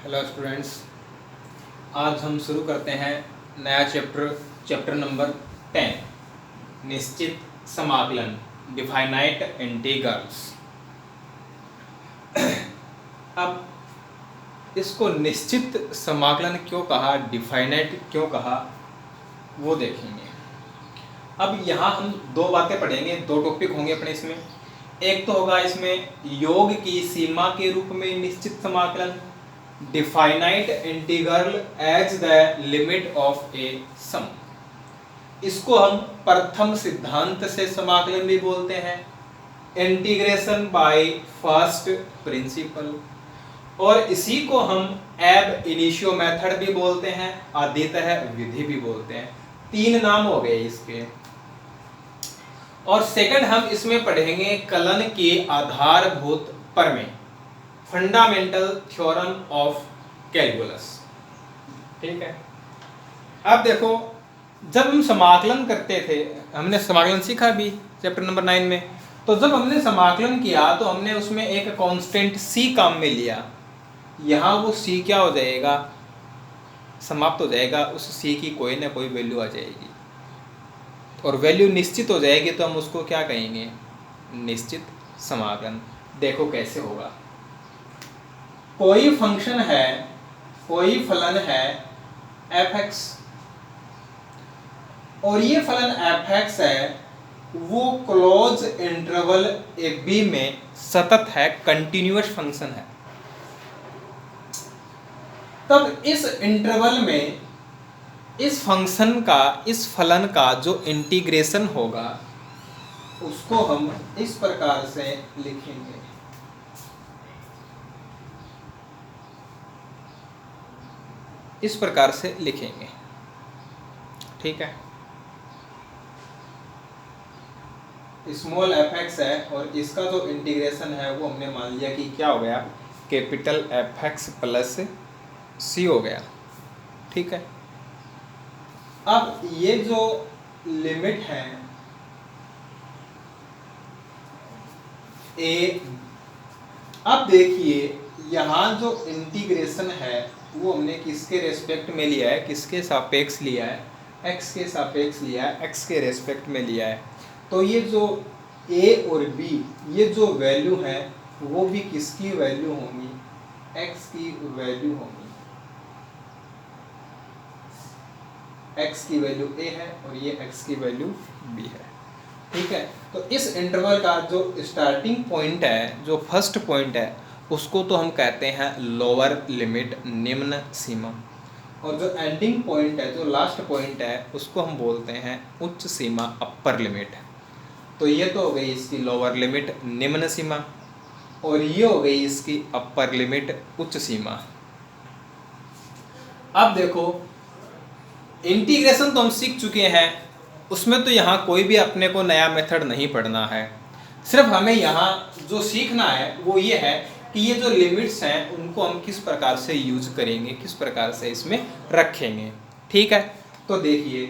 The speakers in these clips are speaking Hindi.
हेलो स्टूडेंट्स, आज हम शुरू करते हैं नया चैप्टर नंबर 10, निश्चित समाकलन, डिफाइनाइट इंटीग्रल्स। अब इसको निश्चित समाकलन क्यों कहा, डिफाइनाइट क्यों कहा, वो देखेंगे। अब यहाँ हम दो बातें पढ़ेंगे, दो टॉपिक होंगे अपने इसमें। एक तो होगा इसमें योग की सीमा के रूप में निश्चित समाकलन, definite integral as the limit of a sum. इसको हम प्रथम सिद्धांत से समाकलन भी बोलते हैं, इंटीग्रेशन बाय फर्स्ट प्रिंसिपल, और इसी को हम एब इनिशियो मेथड भी बोलते हैं, आदितः विधि भी बोलते हैं। तीन नाम हो गए इसके। और सेकंड हम इसमें पढ़ेंगे कलन के आधारभूत प्रमेय, फंडामेंटल थ्योरम ऑफ कैलकुलस। ठीक है। अब देखो, जब हम समाकलन करते थे, हमने समाकलन सीखा भी चैप्टर नंबर 9 में। तो जब हमने समाकलन किया तो हमने उसमें एक कांस्टेंट c काम में लिया। यहाँ वो c क्या हो जाएगा, समाप्त हो जाएगा, उस c की कोई ना कोई वैल्यू आ जाएगी, और वैल्यू निश्चित हो जाएगी तो हम उसको क्या कहेंगे, निश्चित समाकलन। देखो कैसे होगा। कोई फंक्शन है, कोई फलन है f(x), और ये फलन f(x) है, वो क्लोज इंटरवल b में सतत है, कंटिन्यूअस फंक्शन है। तब इस इंटरवल में इस फंक्शन का, इस फलन का जो इंटीग्रेशन होगा उसको हम इस प्रकार से लिखेंगे। इस प्रकार से लिखेंगे। ठीक है। स्मॉल f(x) है और इसका जो इंटीग्रेशन है वो हमने मान लिया कि क्या हो गया, कैपिटल f(x) प्लस c हो गया। ठीक है। अब ये जो लिमिट है a, अब देखिए यहाँ जो इंटीग्रेशन है वो हमने किसके रेस्पेक्ट में लिया है, किसके सापेक्ष लिया है, x के सापेक्ष लिया है, x के रेस्पेक्ट में लिया है। तो ये जो a और b, ये जो वैल्यू है वो भी किसकी वैल्यू होंगी, x की वैल्यू होंगी। x की वैल्यू a है और ये x की वैल्यू b है। ठीक है। तो इस इंटरवल का जो स्टार्टिंग पॉइंट है, जो फर्स्ट पॉइंट है, उसको तो हम कहते हैं लोअर लिमिट, निम्न सीमा, और जो एंडिंग पॉइंट है, जो लास्ट पॉइंट है, उसको हम बोलते हैं उच्च सीमा, अपर लिमिट। तो ये तो हो गई इसकी लोअर लिमिट, निम्न सीमा, और ये हो गई इसकी अपर लिमिट, उच्च सीमा। अब देखो, इंटीग्रेशन तो हम सीख चुके हैं, उसमें तो यहाँ कोई भी अपने को नया मेथड नहीं पढ़ना है। सिर्फ हमें यहाँ जो सीखना है वो ये है कि ये जो लिमिट्स हैं उनको हम किस प्रकार से यूज करेंगे, किस प्रकार से इसमें रखेंगे। ठीक है। तो देखिए,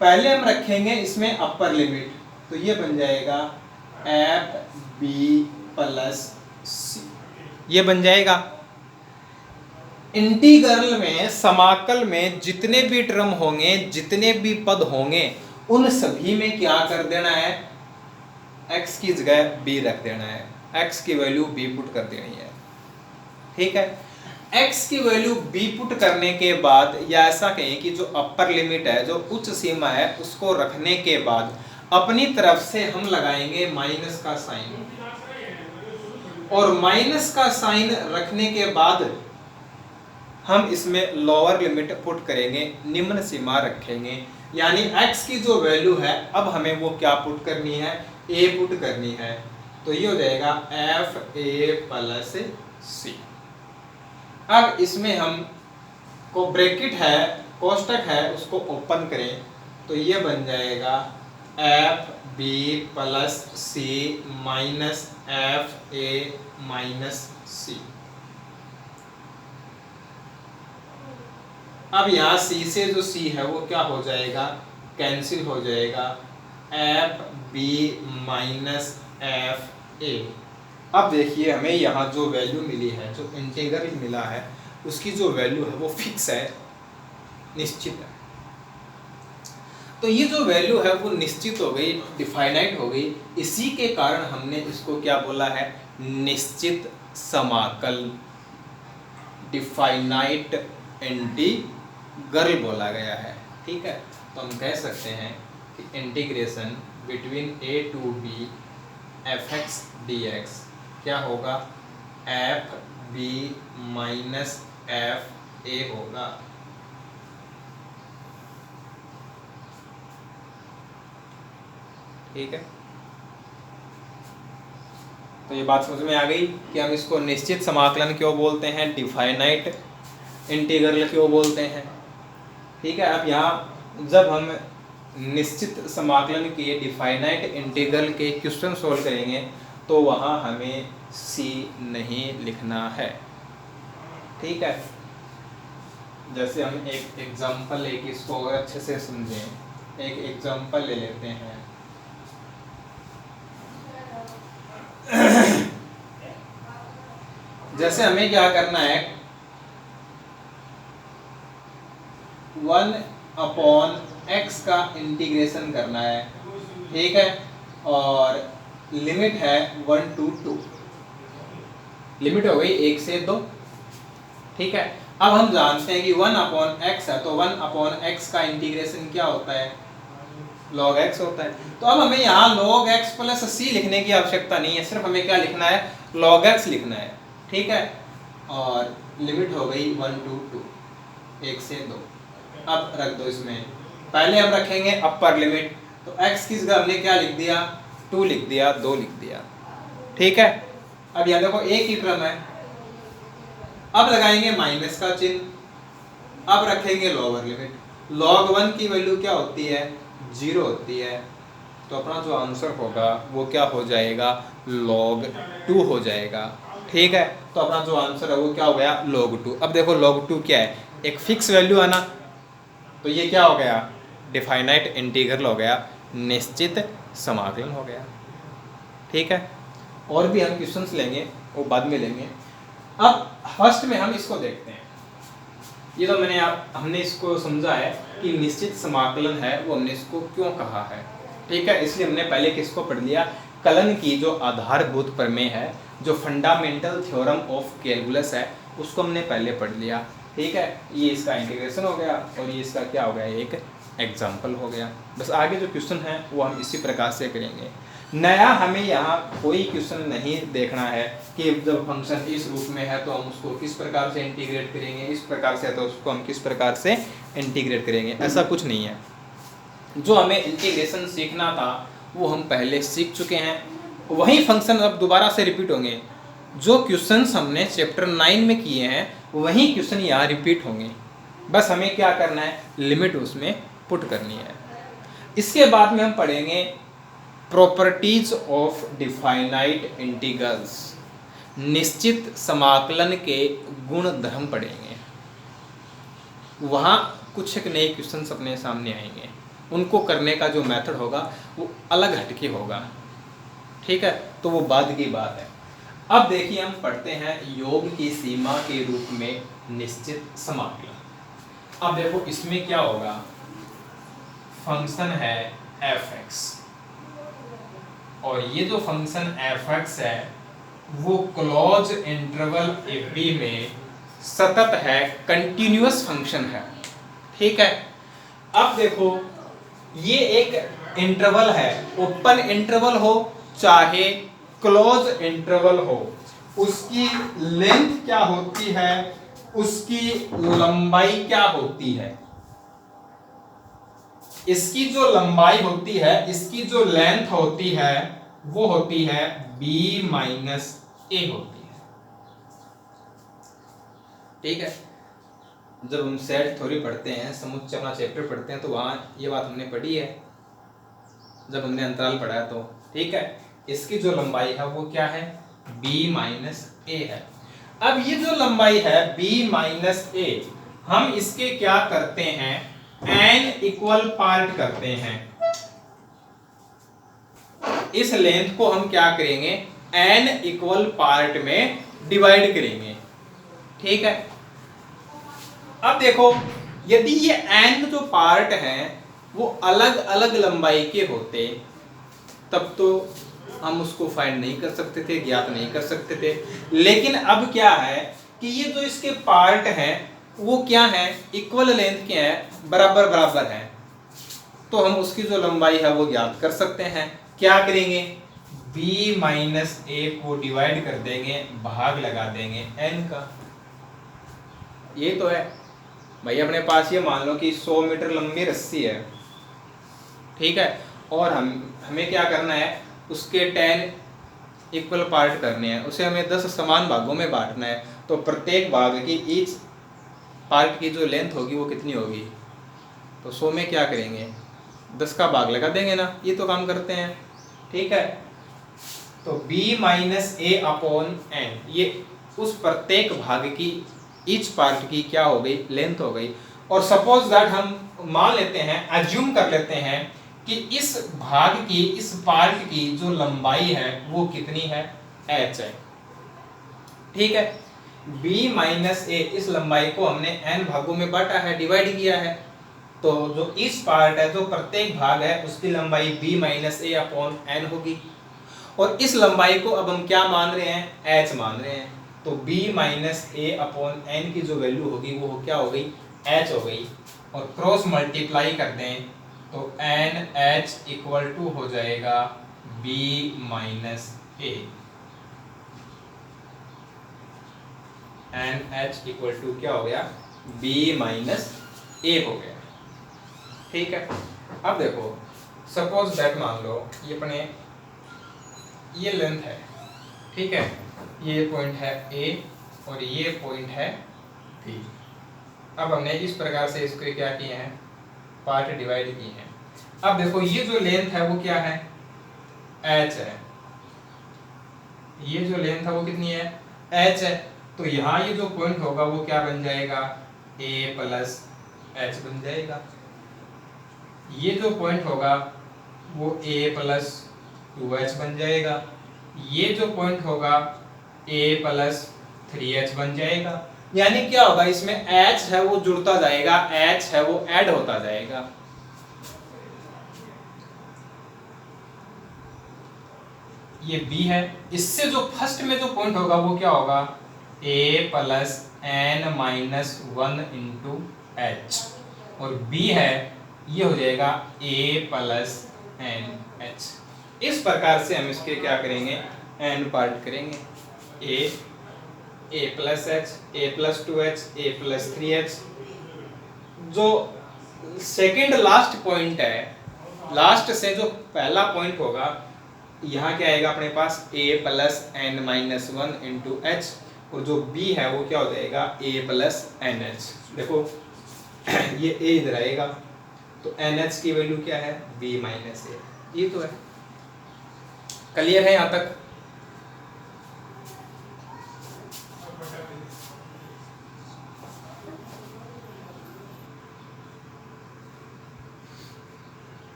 पहले हम रखेंगे इसमें अपर लिमिट, तो ये बन जाएगा f(b) प्लस c, ये बन जाएगा। इंटीग्रल में, समाकल में जितने भी टर्म होंगे, जितने भी पद होंगे, उन सभी में क्या कर देना है, x की जगह b रख देना है, x की वैल्यू b पुट कर देनी है। ठीक है। x की वैल्यू b पुट करने के बाद, या ऐसा कहें कि जो अपर लिमिट है, जो उच्च सीमा है, उसको रखने के बाद अपनी तरफ से हम लगाएंगे माइनस का साइन, और माइनस का साइन रखने के बाद हम इसमें लोअर लिमिट पुट करेंगे, निम्न सीमा रखेंगे। यानी x की जो वैल्यू है, अब हमें वो क्या पुट करनी है, a पुट करनी है। तो ये हो जाएगा f(a) प्लस c। अब इसमें हम को ब्रैकेट है, कोष्टक है, उसको ओपन करें, तो ये बन जाएगा f(b) plus c minus f(a) minus c। अब यहाँ c से जो c है वो क्या हो जाएगा, कैंसिल हो जाएगा, f(b) माइनस f(a), अब देखिए हमें यहाँ जो वैल्यू मिली है, जो इंटीग्रल मिला है, उसकी जो वैल्यू है वो फिक्स है, निश्चित है। तो ये जो वैल्यू है वो निश्चित हो गई, डिफाइनाइट हो गई। इसी के कारण हमने इसको क्या बोला है, निश्चित समाकल, डिफाइनाइट इंटीग्रल बोला गया है। ठीक है, तो हम कह सकते हैं कि integration between a to b fx dx क्या होगा, F B minus F A होगा। ठीक है, तो ये बात समझ में आ गई कि हम इसको निश्चित समाकलन क्यों बोलते हैं, डिफाइनाइट इंटीग्रल क्यों बोलते हैं। ठीक है, अब यहाँ जब हम निश्चित समाकलन के, डिफाइनाइट इंटीग्रल के क्वेश्चन सोल्व करेंगे तो वहाँ हमें सी नहीं लिखना है। ठीक है, जैसे हम एक एग्जांपल लेके इसको और अच्छे से समझें, एक एग्जांपल ले लेते हैं। जैसे हमें क्या करना है, 1/x का इंटीग्रेशन करना है। ठीक है, और लिमिट है 1 to 2, लिमिट हो गई 1 से 2। ठीक है, अब हम जानते हैं कि 1/x है, तो 1/x का इंटीग्रेशन क्या होता है, log x होता है। तो अब हमें यहाँ log x प्लस c लिखने की आवश्यकता नहीं है, सिर्फ हमें क्या लिखना है, log x लिखना है। ठीक है, और लिमिट हो गई 1 to 2, 1 से 2। अब रख दो इसमें, पहले हम रखेंगे अपर लिमिट, तो x की जगह हमने क्या लिख दिया, 2 लिख दिया, 2 लिख दिया। ठीक है, अब यहाँ देखो एक ही क्रम है। अब लगाएंगे माइनस का चिन्ह, अब रखेंगे लोअर लिमिट। log 1 की वैल्यू क्या होती है, 0 होती है, तो अपना जो आंसर होगा वो क्या हो जाएगा, log 2 हो जाएगा। ठीक है, तो अपना जो आंसर है वो क्या हो गया, log 2। अब देखो log 2 क्या है, एक फिक्स वैल्यू है ना, तो ये क्या हो गया, डिफाइनाइट इंटीग्रल हो गया, निश्चित समाकलन हो गया। ठीक है, और भी हम क्वेश्चंस लेंगे, वो बाद में लेंगे। अब फर्स्ट में हम इसको देखते हैं। ये तो हमने इसको समझा है कि निश्चित समाकलन है, वो हमने इसको क्यों कहा है। ठीक है, इसलिए हमने पहले किसको पढ़ लिया, कलन की जो आधारभूत प्रमेय है, जो फंडामेंटल थ्योरम ऑफ कैलकुलस है, उसको हमने पहले पढ़ लिया। ठीक है, ये इसका इंटीग्रेशन हो गया और ये इसका क्या हो गया, एक एग्जाम्पल हो गया। बस आगे जो क्वेश्चन है वो हम इसी प्रकार से करेंगे। नया हमें यहाँ कोई क्वेश्चन नहीं देखना है कि जब फंक्शन इस रूप में है तो हम उसको किस प्रकार से इंटीग्रेट करेंगे, इस प्रकार से है तो उसको हम किस प्रकार से इंटीग्रेट करेंगे, ऐसा कुछ नहीं है। जो हमें इंटीग्रेशन सीखना था वो हम पहले सीख चुके हैं, वही फंक्शन अब दोबारा से रिपीट होंगे। जो क्वेश्चंस हमने चैप्टर 9 में किए हैं वही क्वेश्चन यहाँ रिपीट होंगे, बस हमें क्या करना है, लिमिट उसमें पुट करनी है। इसके बाद में हम पढ़ेंगे प्रॉपर्टीज ऑफ डिफाइनाइट इंटीग्रल्स, निश्चित समाकलन के गुण धर्म पढ़ेंगे। वहाँ कुछ एक नए क्वेश्चंस अपने सामने आएंगे, उनको करने का जो मेथड होगा वो अलग हटके होगा। ठीक है, तो वो बाद की बात है। अब देखिए हम पढ़ते हैं योग की सीमा के रूप में निश्चित समाकलन। अब देखो इसमें क्या होगा, फंक्शन है fx, और ये जो फंक्शन fx है वो क्लोज इंटरवल ab में सतत है, कंटिन्यूअस फंक्शन है। ठीक है, अब देखो ये एक इंटरवल है, ओपन इंटरवल हो चाहे क्लोज इंटरवल हो, उसकी लेंथ क्या होती है, उसकी लंबाई क्या होती है। इसकी जो लंबाई होती है, इसकी जो लेंथ होती है वो होती है b माइनस ए होती है। ठीक है, जब हम सेट थ्योरी पढ़ते हैं, समुच्चय अपना चैप्टर पढ़ते हैं, तो वहां ये बात हमने पढ़ी है जब हमने अंतराल पढ़ा है तो। ठीक है, इसकी जो लंबाई है वो क्या है, b माइनस ए है। अब ये जो लंबाई है b माइनस ए, हम इसके क्या करते हैं, n इक्वल पार्ट करते हैं। इस लेंथ को हम क्या करेंगे, n इक्वल पार्ट में डिवाइड करेंगे। ठीक है, अब देखो यदि ये n जो पार्ट हैं वो अलग अलग लंबाई के होते तब तो हम उसको फाइंड नहीं कर सकते थे, ज्ञात नहीं कर सकते थे। लेकिन अब क्या है कि ये जो इसके पार्ट हैं वो क्या है, इक्वल लेंथ के हैं, बराबर बराबर हैं, तो हम उसकी जो लंबाई है वो ज्ञात कर सकते हैं। क्या करेंगे, b माइनस ए को डिवाइड कर देंगे, भाग लगा देंगे n का। ये तो है भाई, अपने पास ये मान लो कि 100 मीटर लंबी रस्सी है, ठीक है, और हमें क्या करना है, उसके 10 इक्वल पार्ट करने हैं, उसे हमें 10 समान भागों में बांटना है। तो प्रत्येक भाग की ईच पार्ट की जो लेंथ होगी वो कितनी होगी, तो 100 में क्या करेंगे, 10 का भाग लगा देंगे ना, ये तो काम करते हैं। ठीक है, तो b माइनस ए अपॉन एन, ये उस प्रत्येक भाग की ईच पार्ट की क्या हो गई, लेंथ हो गई। और सपोज दैट हम मान लेते हैं, अज्यूम कर लेते हैं कि इस भाग की, इस पार्ट की जो लंबाई है वो कितनी है, h है। ठीक है, b माइनस ए, इस लंबाई को हमने n भागों में बांटा है, डिवाइड किया है, तो जो इस पार्ट है, जो प्रत्येक भाग है, उसकी लंबाई b माइनस ए अपॉन n होगी। और इस लंबाई को अब हम क्या मान रहे हैं, h मान रहे हैं, तो b माइनस ए अपॉन एन की जो वैल्यू होगी वो क्या हो गई, h हो गई। और क्रॉस मल्टीप्लाई कर दें तो एन एच इक्वल टू हो जाएगा b minus A, N H equal to क्या हो गया, b माइनस ए हो गया। ठीक है, अब देखो सपोज दैट मान लो ये अपने ये लेंथ है, ठीक है, ये पॉइंट है A और ये पॉइंट है B। अब हमने इस प्रकार से इसके क्या किए हैं, पार्ट डिवाइड किए हैं। अब देखो ये जो लेंथ है वो क्या है, h है, ये जो लेंथ है वो कितनी है, h है। तो यहाँ ये जो पॉइंट होगा वो क्या बन जाएगा, a प्लस h बन जाएगा। ये जो पॉइंट होगा वो a प्लस 2h बन जाएगा। ये जो पॉइंट होगा a प्लस 3h बन जाएगा। यानी क्या होगा, इसमें h है वो जुड़ता जाएगा, h है वो ऐड होता जाएगा। ये b है, इससे जो फर्स्ट में जो पॉइंट होगा वो क्या होगा, a plus n minus 1 into h, और b है ये हो जाएगा a प्लस n h। इस प्रकार से हम इसके क्या करेंगे, n पार्ट करेंगे, a plus h, a plus 2h, a plus 3h। जो सेकेंड लास्ट पॉइंट है, लास्ट से जो पहला पॉइंट होगा, यहाँ क्या आएगा अपने पास, a plus n minus 1 into h, और जो b है वो क्या हो जाएगा, a प्लस एन एच। देखो ये a इधर आएगा, तो एन एच की वैल्यू क्या है, b माइनस ए। ये तो है, क्लियर है यहाँ तक।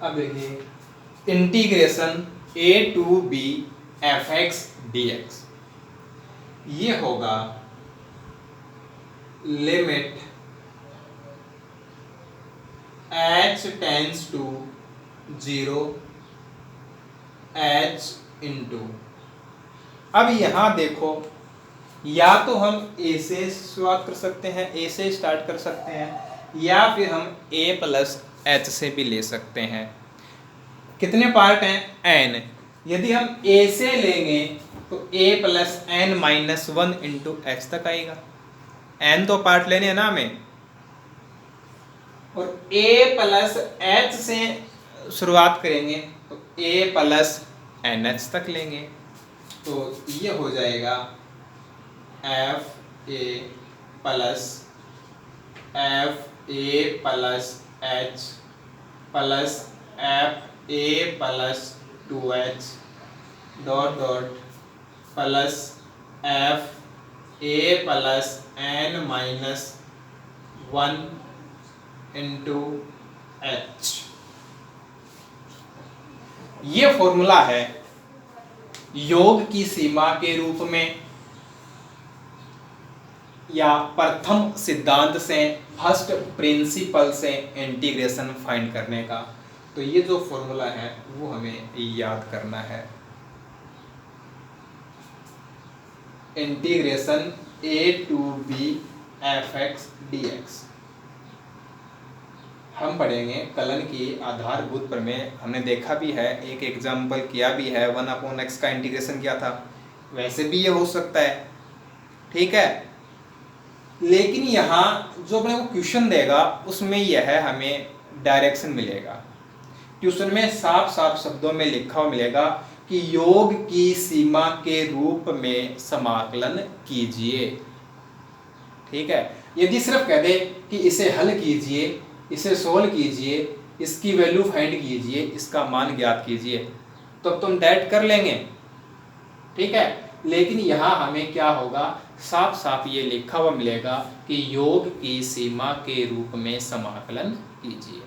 अब देखिए integration a to b fx dx, ये होगा limit h tends to 0 h into, अब यहां देखो, या तो हम a से शुरुआत कर सकते हैं, a से स्टार्ट कर सकते हैं, या फिर हम a प्लस h से भी ले सकते हैं। कितने पार्ट हैं, n। यदि हम a से लेंगे तो a plus n minus 1 into H तक आएगा, n तो पार्ट लेने हैं ना हमें, और a प्लस h से शुरुआत करेंगे तो a प्लस एन एच तक लेंगे, तो ये हो जाएगा F A plus H plus F A plus 2h dot dot plus F A plus n minus 1 into H. ये फॉर्मूला है योग की सीमा के रूप में या प्रथम सिद्धांत से, फर्स्ट प्रिंसिपल से इंटीग्रेशन फाइंड करने का। तो ये जो फॉर्मूला है वो हमें याद करना है। Integration a to b fx dx। हम पढ़ेंगे कलन की आधारभूत प्रमेय। हमने देखा भी है, एक एग्जाम्पल किया भी है, 1/x का इंटीग्रेशन किया था। वैसे भी ये हो सकता है, ठीक है। लेकिन यहाँ जो अपने को क्वेश्चन देगा उसमें यह है, हमें डायरेक्शन मिलेगा। क्वेश्चन में साफ साफ शब्दों में लिखा हुआ मिलेगा कि योग की सीमा के रूप में समाकलन कीजिए, ठीक है। यदि सिर्फ कह दे कि इसे हल कीजिए, इसे सोल्व कीजिए, इसकी वैल्यू फाइंड कीजिए, इसका मान ज्ञात कीजिए, तो तुम दैट कर लेंगे, ठीक है। लेकिन यहाँ हमें क्या होगा, साफ साफ ये लिखा हुआ मिलेगा कि योग की सीमा के रूप में समाकलन कीजिए।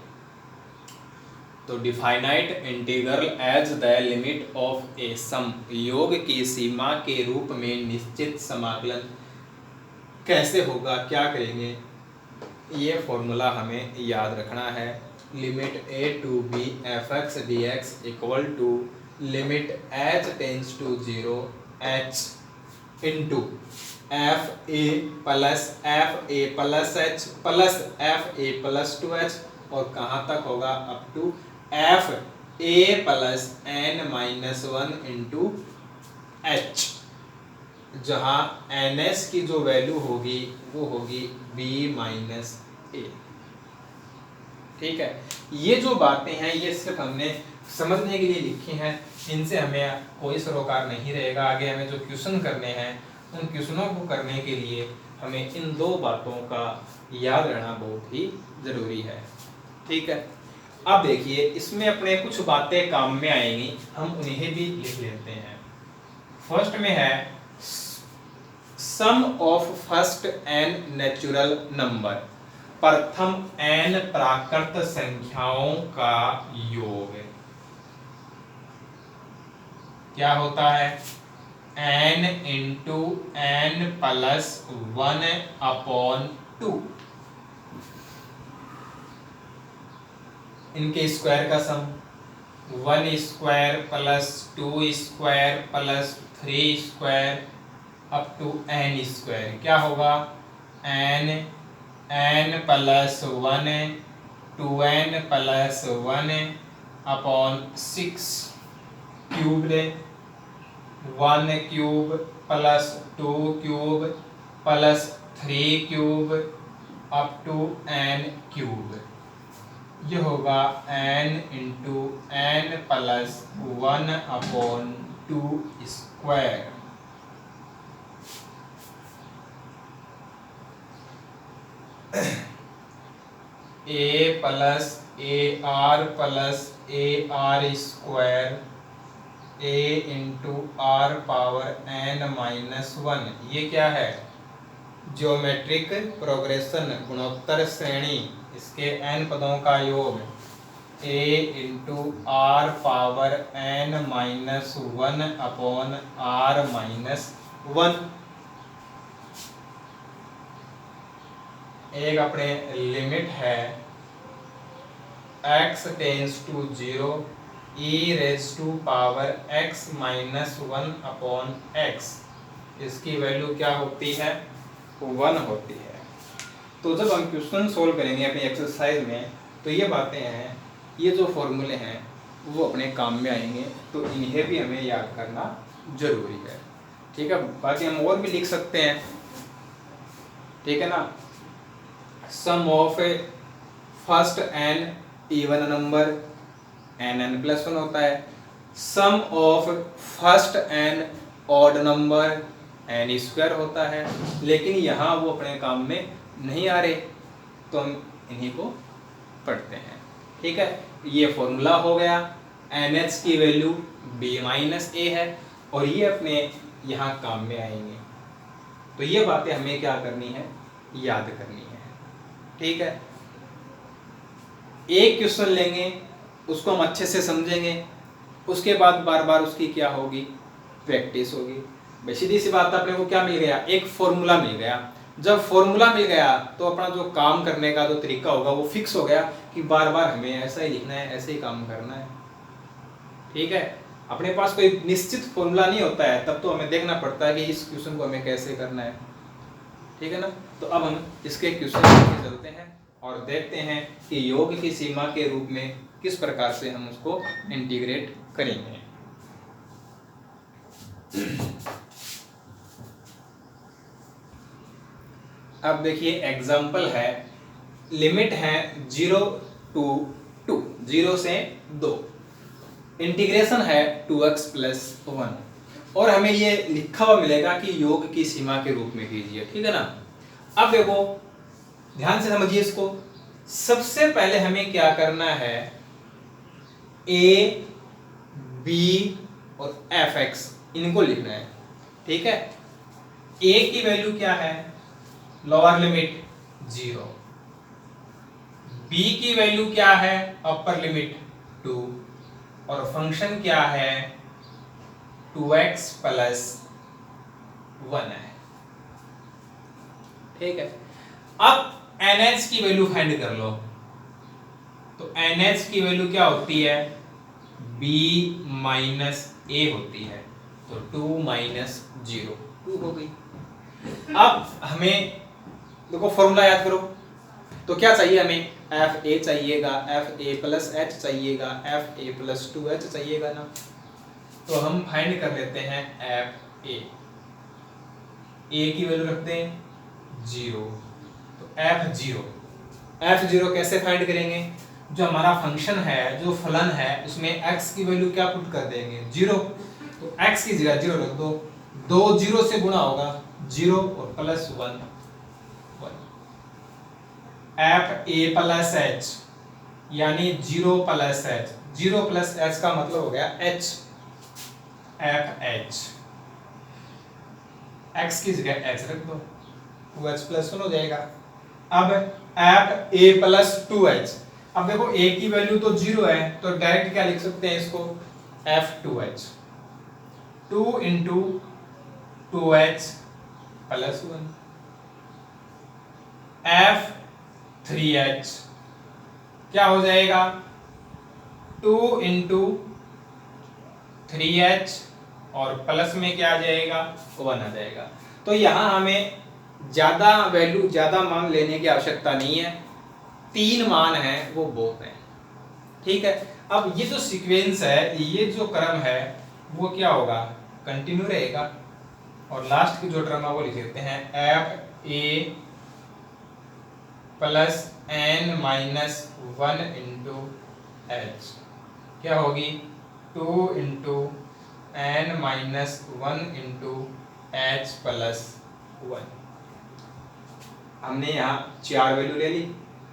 तो definite integral as the limit of a sum, योग की सीमा के रूप में निश्चित समाकलन कैसे होगा, क्या करेंगे, ये फॉर्मूला हमें याद रखना है। Limit a to b fx dx equal to limit h tends to 0 h into f a plus h plus f a plus 2h, और कहाँ तक होगा, up to f a plus n minus 1 into h, जहाँ ns की जो वैल्यू होगी वो होगी b माइनस ए, ठीक है। ये जो बातें हैं ये सिर्फ हमने समझने के लिए लिखी हैं, इनसे हमें कोई सरोकार नहीं रहेगा। आगे हमें जो क्वेश्चन करने हैं उन क्वेश्चनों को करने के लिए हमें इन दो बातों का याद रहना बहुत ही जरूरी है, ठीक है। अब देखिए इसमें अपने कुछ बातें काम में आएंगी, हम उन्हें भी लिख लेते हैं। फर्स्ट में है sum of first n natural number, प्रथम n प्राकृत संख्याओं का योग क्या होता है, n इंटू n प्लस 1/2, इनके स्क्वायर का sum 1 square plus 2 square plus 3 square up to n square, क्या होगा, n plus 1 2n plus 1 upon 6 cube, 1 cube plus 2 cube plus 3 cube up to n cube, ये होगा n into n plus 1/2 square. a plus A R plus A R square a into R power n minus 1, ये क्या है, ज्योमेट्रिक प्रोग्रेशन, गुणोत्तर श्रेणी, इसके n पदों का योग a into R power n minus 1/r-1। एक अपने लिमिट है x tends to 0 e raise to power x minus 1/x, इसकी वैल्यू क्या होती है, 1 होती है। तो जब हम क्वेश्चन सोल्व करेंगे अपनी एक्सरसाइज में तो ये बातें हैं, ये जो फॉर्मूले हैं वो अपने काम में आएंगे, तो इन्हें भी हमें याद करना जरूरी है, ठीक है। बाकी हम और भी लिख सकते हैं, ठीक है ना। Sum of first n even number n plus 1 होता है, sum of first n odd number n square होता है, लेकिन यहाँ वो अपने काम में नहीं आ रहे तो हम इन्हीं को पढ़ते हैं, ठीक है। ये फॉर्मूला हो गया, NH की वैल्यू b माइनस ए है, और ये अपने यहाँ काम में आएंगे। तो ये बातें हमें क्या करनी है, याद करनी है, ठीक है। एक क्वेश्चन लेंगे, उसको हम अच्छे से समझेंगे, उसके बाद बार बार उसकी क्या होगी, प्रैक्टिस होगी। भाई सीधी सी बात, अपने को क्या मिल गया, एक फॉर्मूला मिल गया। जब फॉर्मूला मिल गया तो अपना जो काम करने का जो तरीका होगा वो फिक्स हो गया कि बार बार हमें ऐसा ही लिखना है, ऐसे ही काम करना है। ठीक है, अपने पास कोई निश्चित फॉर्मूला नहीं होता है, तब तो हमें देखना पड़ता है कि इस क्वेश्चन को हमें कैसे करना है। ठीक है ना, तो अब हम इसके क्वेश्चन में चलते हैं और देखते हैं कि योग की सीमा के रूप में किस प्रकार से हम उसको इंटीग्रेट करेंगे। अब देखिए एग्जाम्पल है, लिमिट है 0 to 2, 0 से 2, इंटीग्रेशन है 2x + 1 और हमें ये लिखा हुआ मिलेगा कि योग की सीमा के रूप में कीजिए। ठीक है ना, अब देखो ध्यान से समझिए इसको। सबसे पहले हमें क्या करना है, a, b और fx इनको लिखना है। ठीक है, a की वैल्यू क्या है, लोअर लिमिट 0, b की वैल्यू क्या है, अपर लिमिट 2 और फंक्शन क्या है 2x + 1 है। ठीक है, अब NH की वैल्यू फाइंड कर लो। तो NH की वैल्यू क्या होती है, b - a होती है, तो 2 - 0 2 हो गई। अब हमें देखो फॉर्मूला याद करो, तो क्या चाहिए हमें, FA चाहिएगा, FA + H चाहिएगा, FA + 2H चाहिएगा ना। तो हम फाइंड कर लेते हैं FA, A की वैल्यू रखते हैं 0, तो F0 कैसे फाइंड करेंगे, जो हमारा फंक्शन है, जो फलन है, उसमें x की वैल्यू क्या पुट कर देंगे 0, तो x की जगह 0 रख दो, 2 0 से गुणा होगा 0 और +1 1, FA + H यानी 0 + H, 0 + H का मतलब हो गया H, FH, x की जगह h रख दो, 2h + 1 हो जाएगा। अब FA + 2h, अब देखो a की वैल्यू तो 0 है, तो डायरेक्ट क्या लिख सकते हैं इसको, F2h, 2 × 2h + 1, F3h क्या हो जाएगा, 2 × 3h और प्लस में क्या आ जाएगा 1 आ जाएगा। तो यहाँ हमें ज्यादा वैल्यू, ज्यादा मान लेने की आवश्यकता नहीं है, 3 मान है वो बहुत है। ठीक है, अब ये जो सीक्वेंस है, ये जो क्रम है वो क्या होगा, कंटिन्यू रहेगा और लास्ट की जो टर्म है वो लिख देते हैं FA + n - 1 × h क्या होगी, 2 × n - 1 × h + 1। हमने यहाँ 4 वैल्यू ले ली,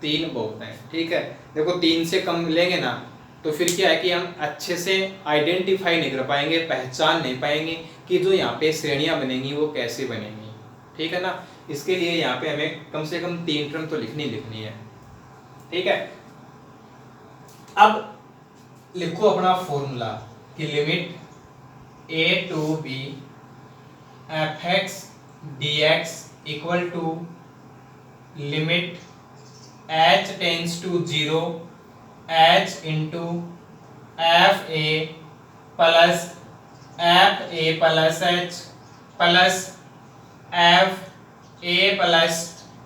3 बहुत है। ठीक है, देखो 3 से कम लेंगे ना तो फिर क्या है कि हम अच्छे से आइडेंटिफाई नहीं कर पाएंगे, पहचान नहीं पाएंगे कि जो यहाँ पे श्रेणियां बनेंगी वो कैसे बनेंगी। ठीक है ना, इसके लिए यहाँ पे हमें कम से कम 3 टर्म तो लिखनी है। ठीक है, अब लिखो अपना फॉर्मूला कि limit a to b fx dx equal to limit h tends to 0 h into fa plus fa plus h plus fa plus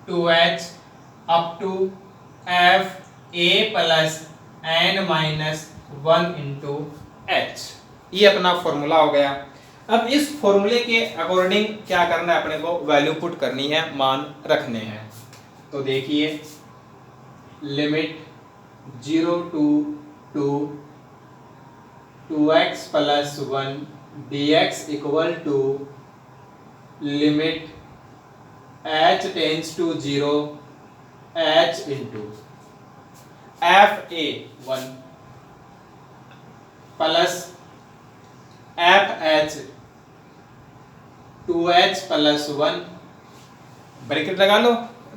2h up to fa plus n minus 1 into h। ये अपना फॉर्मूला हो गया। अब इस फॉर्मूले के अकॉर्डिंग क्या करना है, अपने को वैल्यू पुट करनी है, मान रखने हैं। तो देखिए limit 0 to 2x plus 1 dx equal to limit h tends to 0 h into fa1 plus fh 2h plus 1 bracket लगा लो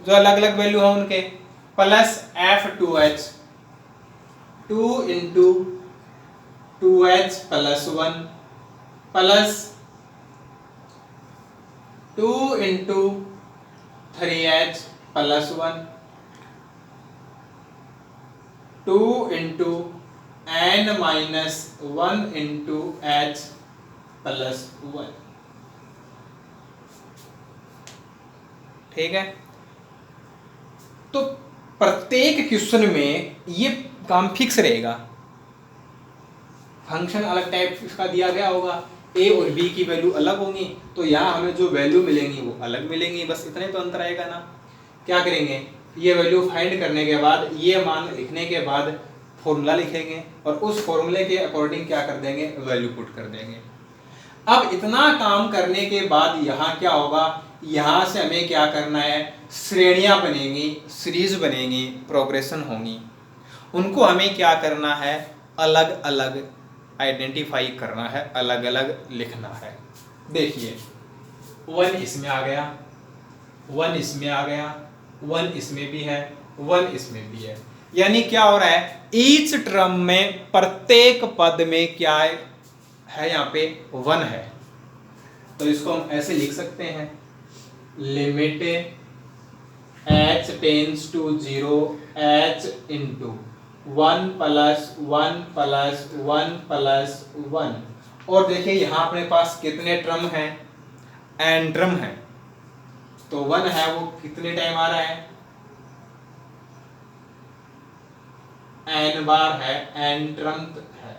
जो अलग अलग वैल्यू है उनके, plus f2h 2 into 2h plus 1 plus 2 into 3h plus 1, 2 into n minus 1 into h plus 1। ठीक है, तो प्रत्येक क्वेश्चन में ये काम फिक्स रहेगा। फंक्शन अलग टाइप का दिया गया होगा, a और b की वैल्यू अलग होंगी, तो यहाँ हमें जो वैल्यू मिलेंगी वो अलग मिलेंगी, बस इतने तो अंतर आएगा ना। क्या करेंगे, ये वैल्यू फाइंड करने के बाद, ये मान लिखने के बाद फॉर्मूला लिखेंगे और उस फॉर्मूले के अकॉर्डिंग क्या कर देंगे, वैल्यू पुट कर देंगे। अब इतना काम करने के बाद यहाँ क्या होगा, यहाँ से हमें क्या करना है, श्रेणियाँ बनेंगी, सीरीज बनेंगी, प्रोग्रेशन होंगी, उनको हमें क्या करना है, अलग अलग आइडेंटिफाई करना है, अलग अलग लिखना है। देखिए 1 इसमें आ गया, 1 इसमें आ गया, 1 इसमें भी है, 1 इसमें भी है, यानी क्या हो रहा है, ईच टर्म में प्रत्येक पद में क्या है यहाँ पे 1 है। तो इसको हम ऐसे लिख सकते हैं, limit h tends to 0 h into 1 plus 1 plus 1 plus 1। और देखिए यहाँ अपने पास कितने टर्म हैं, n टर्म है, तो 1 है वो कितने टाइम आ रहा है, n बार है, n टर्म है,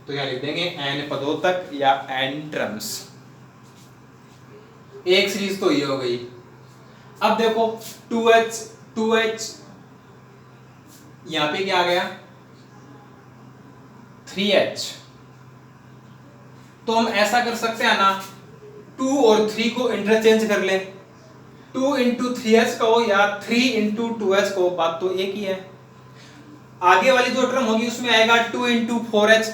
तो यहाँ लिख देंगे n पदों तक या n टर्म्स। एक सीरीज तो ये हो गई। अब देखो 2h यहां पे क्या आ गया 3h, तो हम ऐसा कर सकते हैं ना, 2 और 3 को इंटरचेंज कर ले, 2 इंटू 3h कहो या 3 इंटू 2h कहो, बात तो एक ही है। आगे वाली जो टर्म होगी उसमें आएगा 2 इंटू 4h,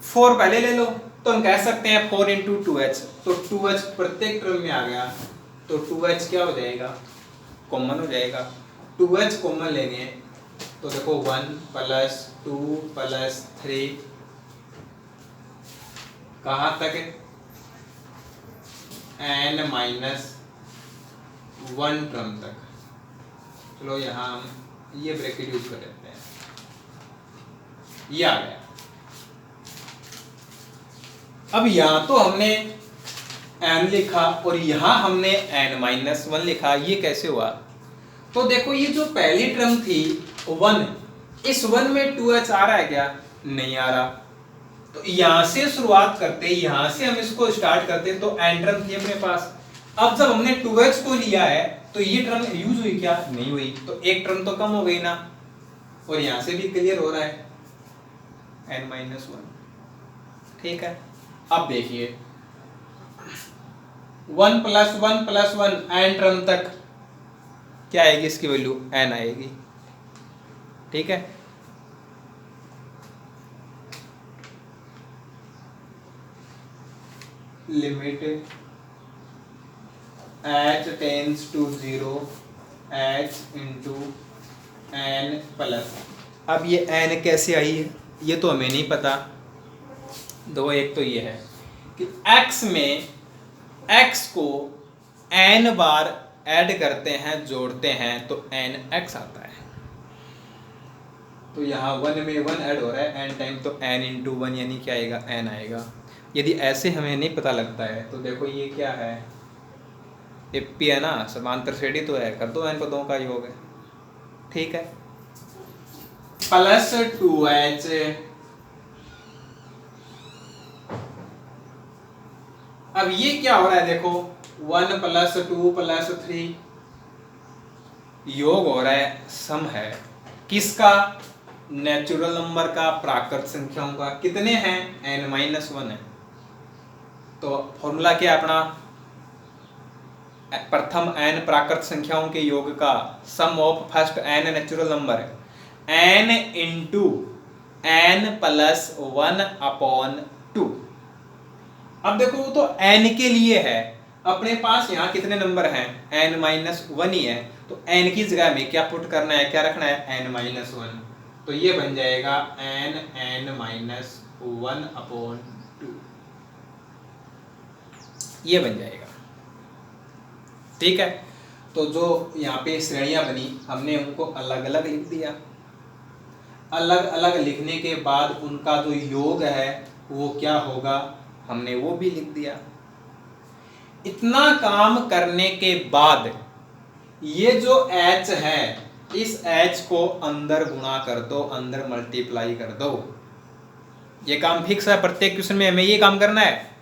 4 पहले ले लो, तो हम कह सकते हैं 4 इंटू 2h, तो 2h प्रत्येक टर्म में आ गया, तो 2h क्या हो जाएगा, कॉमन हो जाएगा। 2h कॉमन लेंगे तो देखो 1 प्लस 2 प्लस 3 कहाँ तक, n माइनस 1 टर्म तक। चलो यहाँ हम ये ब्रैकेट यूज कर लेते हैं, ये आ गया। अब यहाँ तो हमने n लिखा और यहाँ हमने n माइनस 1 लिखा, ये कैसे हुआ, तो देखो ये जो पहली टर्म थी 1, इस 1 में 2h आ रहा है क्या, नहीं आ रहा, तो यहाँ से शुरुआत करते, यहाँ से हम इसको स्टार्ट करते, तो n टर्म थी अपने पास। अब जब हमने 2h को लिया है तो ये टर्म यूज हुई क्या, नहीं हुई, तो एक टर्म तो कम हो गई ना, और यहाँ से भी क्लियर हो रहा है n माइनस 1। ठीक है, अब देखिए 1 प्लस 1 प्लस 1 n टर्म तक क्या आएगी, इसकी वैल्यू n आएगी। ठीक है, limit h tends to 0 h into n plus. अब ये n कैसे आई है, ये तो हमें नहीं पता। दो, एक तो ये है कि x में x को n बार ऐड करते हैं, जोड़ते हैं, तो nx आता है। तो यहाँ 1 में 1 ऐड हो रहा है n टाइम, तो n इंटू 1 यानी क्या आएगा, n आएगा। यदि ऐसे हमें नहीं पता लगता है तो देखो ये क्या है, ये p है ना, समांतर श्रेणी तो है, कर दो n पदों का योग है। ठीक है, प्लस 2h अब ये क्या हो रहा है, देखो 1 प्लस 2 प्लस 3 योग हो रहा है, सम है किसका, नेचुरल नंबर का, प्राकृत संख्याओं का। कितने हैं, n माइनस 1 है, तो फॉर्मूला क्या है अपना, प्रथम n प्राकृत संख्याओं के योग का sum of first n natural number है, n into n plus 1 upon 2। अब देखो वो तो n के लिए है, अपने पास यहाँ कितने नंबर हैं, n माइनस 1 ही है, तो n की जगह में क्या पुट करना है, क्या रखना है, n माइनस 1, तो ये बन जाएगा n माइनस 1 अपॉन 2, ये बन जाएगा। ठीक है, तो जो यहाँ पे श्रेणियाँ बनी हमने उनको अलग अलग लिख दिया। अलग अलग लिखने के बाद उनका जो योग है वो क्या होगा हमने वो भी लिख दिया। इतना काम करने के बाद ये जो h है इस h को अंदर गुणा कर दो, अंदर मल्टीप्लाई कर दो। ये काम फिक्स है, प्रत्येक क्वेश्चन में हमें ये काम करना है।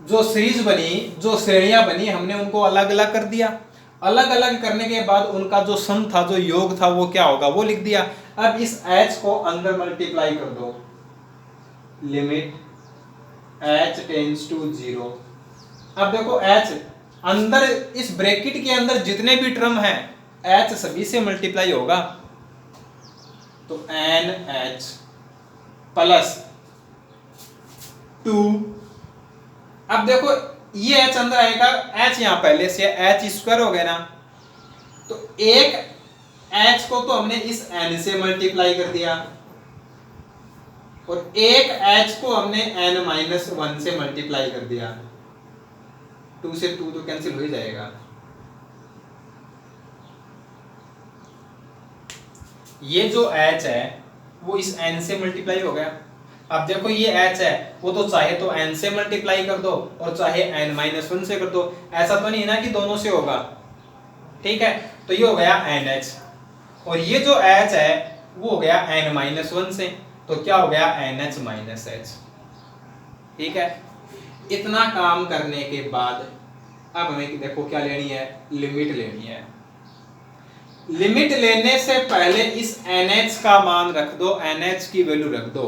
जो सीरीज बनी, जो श्रेणियां बनी, हमने उनको अलग अलग कर दिया। अलग अलग करने के बाद उनका जो सम था, जो योग था, वो क्या होगा वो लिख दिया। अब इस h को अंदर मल्टीप्लाई कर दो, लिमिट h टेंड्स टू 0। अब देखो h अंदर, इस ब्रैकेट के अंदर जितने भी टर्म हैं h सभी से मल्टीप्लाई होगा, तो NH प्लस 2। अब देखो ये h अंदर आएगा, h यहां पहले से h स्क्वायर हो गया ना, तो एक h को तो हमने इस n से मल्टीप्लाई कर दिया और एक h को हमने n-1 से मल्टीप्लाई कर दिया। 2 से 2 तो कैंसिल हो ही जाएगा। ये जो h है वो इस n से मल्टीप्लाई हो गया। अब देखो ये h है वो तो चाहे तो n से मल्टीप्लाई कर दो और चाहे n-1 से कर दो, ऐसा तो नहीं ना कि दोनों से होगा। ठीक है, तो ये हो गया NH और ये जो h है वो हो गया n-1 से, तो क्या हो गया NH माइनस H। ठीक है, इतना काम करने के बाद अब हमें देखो क्या लेनी है, लिमिट लेनी है। लिमिट लेने से पहले इस NH का मान रख दो, NH की वैल्यू रख दो।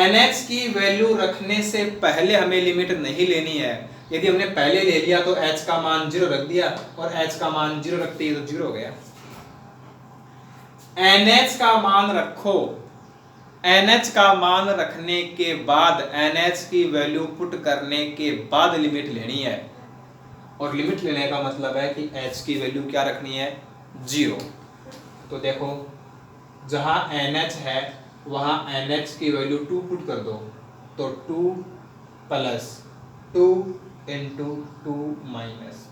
NH की वैल्यू रखने से पहले हमें लिमिट नहीं लेनी है। यदि हमने पहले ले लिया तो h का मान 0 रख दिया और h का मान 0 रखते ही तो 0 हो गया। NH का मान रखो, NH का मान रखने के बाद NH की वैल्यू पुट करने के बाद लिमिट लेनी है। और लिमिट लेने का मतलब है कि h की वैल्यू क्या रखनी है 0। तो देखो जहां NH है वहां NH की वैल्यू 2 पुट कर दो, तो 2 प्लस 2 इंटू 2 माइनस।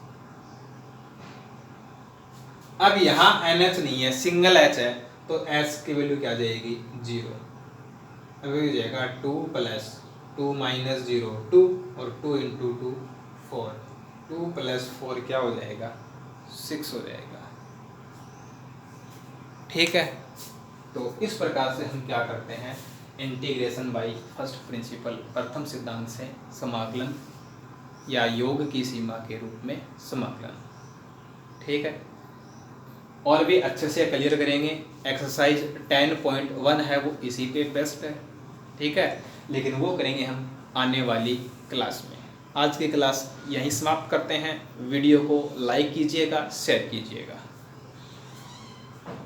अब यहां NH नहीं है, सिंगल H है, तो H की वैल्यू क्या जाएगी 0। अब ये जाएगा 2 प्लस 2 माइनस 0 2 और 2 इंटू 2 4, 2 प्लस 4 क्या हो जाएगा 6 हो जाएगा। ठीक है, तो इस प्रकार से हम क्या करते हैं, इंटीग्रेशन बाय फर्स्ट प्रिंसिपल, प्रथम सिद्धांत से समाकलन या योग की सीमा के रूप में समाकलन। ठीक है, और भी अच्छे से क्लियर करेंगे। एक्सरसाइज 10.1 है वो इसी पे बेस्ट है। ठीक है, लेकिन वो करेंगे हम आने वाली क्लास में। आज की क्लास यहीं समाप्त करते हैं। वीडियो को लाइक कीजिएगा, शेयर कीजिएगा।